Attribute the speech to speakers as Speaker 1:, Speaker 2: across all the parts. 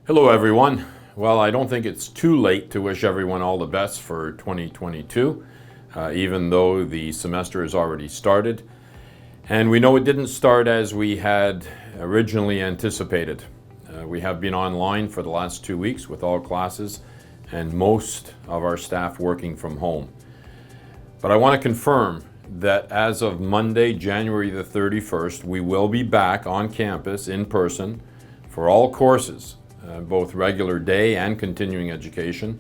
Speaker 1: Hello everyone. Well, I don't think it's too late to wish everyone all the best for 2022, even though the semester has already started. And we know it didn't start as we had originally anticipated. We have been online for the last 2 weeks with all classes and most of our staff working from home. But I want to confirm that as of Monday, January the 31st, we will be back on campus in person for all courses, both regular day and continuing education.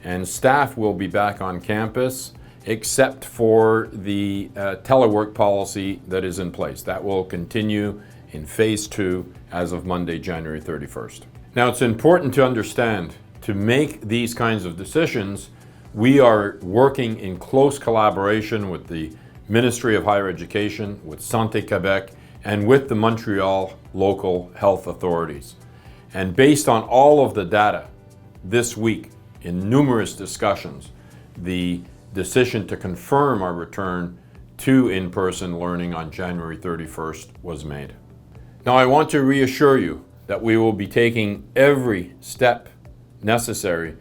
Speaker 1: And staff will be back on campus except for the telework policy that is in place. That will continue in phase 2 as of Monday, January 31st. Now, it's important to understand, to make these kinds of decisions, we are working in close collaboration with the Ministry of Higher Education, with Santé Québec, and with the Montreal local health authorities. And based on all of the data this week, in numerous discussions, the decision to confirm our return to in-person learning on January 31st was made. Now, I want to reassure you that we will be taking every step necessary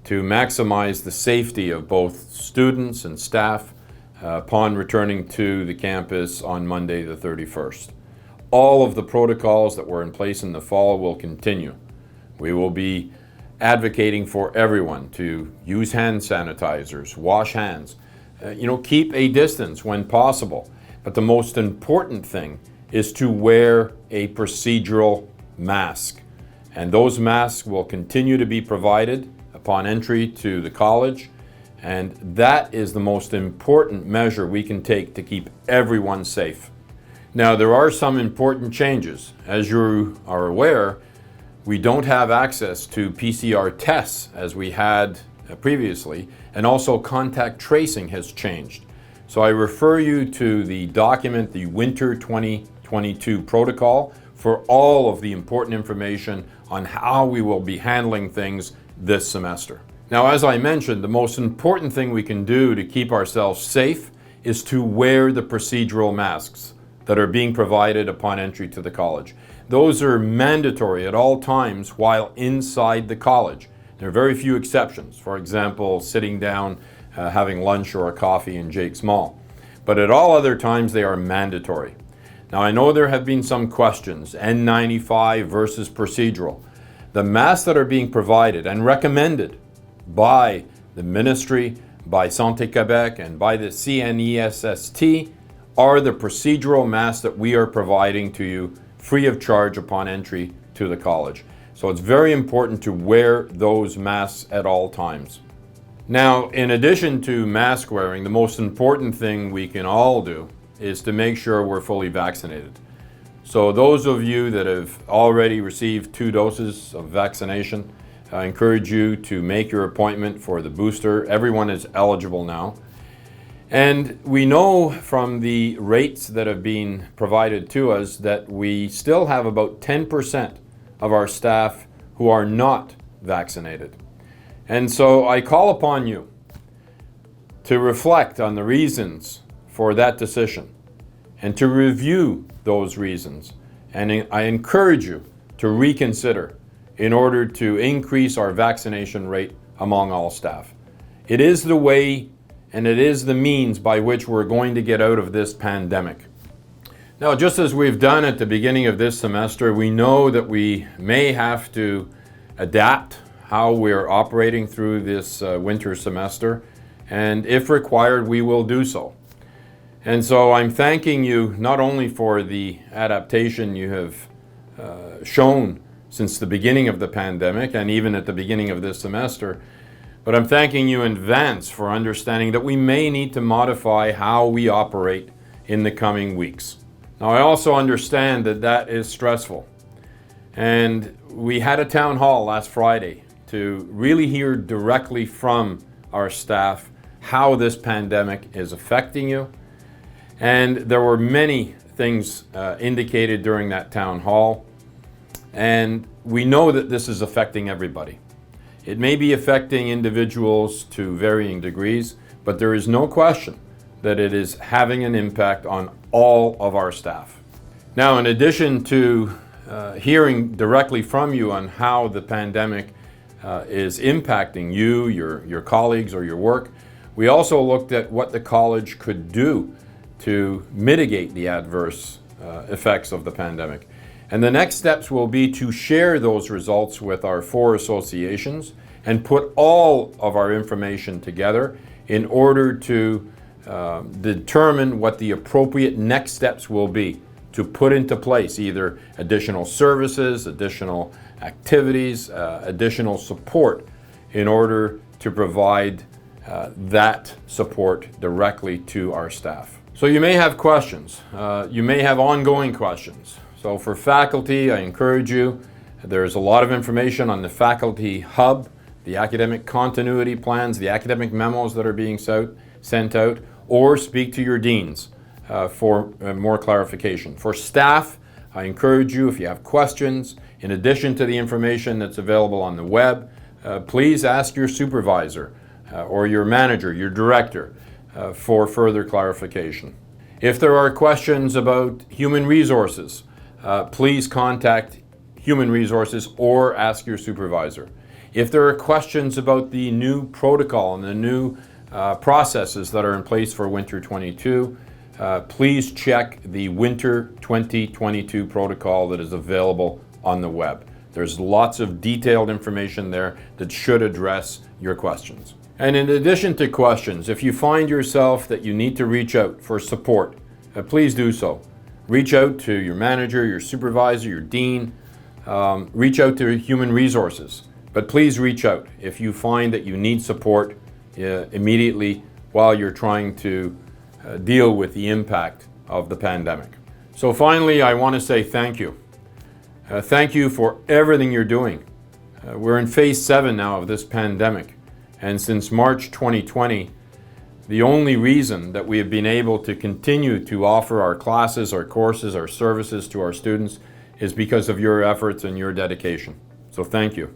Speaker 1: to maximize the safety of both students and staff upon returning to the campus on Monday the 31st. All of the protocols that were in place in the fall will continue. We will be advocating for everyone to use hand sanitizers, wash hands, keep a distance when possible. But the most important thing is to wear a procedural mask. And those masks will continue to be provided upon entry to the college. And that is the most important measure we can take to keep everyone safe. Now, there are some important changes. As you are aware, we don't have access to PCR tests as we had previously, and also contact tracing has changed. So I refer you to the document, the Winter 2022 protocol, for all of the important information on how we will be handling things this semester. Now, as I mentioned, the most important thing we can do to keep ourselves safe is to wear the procedural masks that are being provided upon entry to the college. Those are mandatory at all times while inside the college. There are very few exceptions. For example, sitting down, having lunch or a coffee in Jake's Mall. But at all other times, they are mandatory. Now, I know there have been some questions, N95 versus procedural. The masks that are being provided and recommended by the ministry, by Santé Québec, and by the CNESST are the procedural masks that we are providing to you free of charge upon entry to the college. So it's very important to wear those masks at all times. Now, in addition to mask wearing, the most important thing we can all do is to make sure we're fully vaccinated. So those of you that have already received 2 doses of vaccination, I encourage you to make your appointment for the booster. Everyone is eligible now. And we know from the rates that have been provided to us that we still have about 10% of our staff who are not vaccinated. And so I call upon you to reflect on the reasons for that decision and to review those reasons. And I encourage you to reconsider in order to increase our vaccination rate among all staff. It is the way and it is the means by which we're going to get out of this pandemic. Now, just as we've done at the beginning of this semester, we know that we may have to adapt how we're operating through this winter semester, and if required, we will do so. And so I'm thanking you not only for the adaptation you have shown since the beginning of the pandemic and even at the beginning of this semester, but I'm thanking you in advance for understanding that we may need to modify how we operate in the coming weeks. Now, I also understand that that is stressful. And we had a town hall last Friday to really hear directly from our staff how this pandemic is affecting you. And there were many things indicated during that town hall. And we know that this is affecting everybody. It may be affecting individuals to varying degrees, but there is no question that it is having an impact on all of our staff. Now, in addition to hearing directly from you on how the pandemic is impacting you, your colleagues, or your work. We also looked at what the college could do to mitigate the adverse effects of the pandemic. And the next steps will be to share those results with our 4 associations and put all of our information together in order to determine what the appropriate next steps will be to put into place either additional services, additional activities, additional support in order to provide that support directly to our staff. So you may have questions. You may have ongoing questions. So for faculty, I encourage you, there's a lot of information on the Faculty Hub, the academic continuity plans, the academic memos that are being sent out, or speak to your deans for more clarification. For staff, I encourage you, if you have questions, in addition to the information that's available on the web, please ask your supervisor or your manager, your director, for further clarification. If there are questions about human resources, please contact Human Resources or ask your supervisor. If there are questions about the new protocol and the new processes that are in place for Winter 22, please check the Winter 2022 protocol that is available on the web. There's lots of detailed information there that should address your questions. And in addition to questions, if you find yourself that you need to reach out for support, please do so. Reach out to your manager, your supervisor, your dean, reach out to Human Resources. But please reach out if you find that you need support immediately while you're trying to deal with the impact of the pandemic. So finally, I want to say thank you. Thank you for everything you're doing. We're in phase 7 now of this pandemic, and since March 2020, the only reason that we have been able to continue to offer our classes, our courses, our services to our students is because of your efforts and your dedication. So thank you.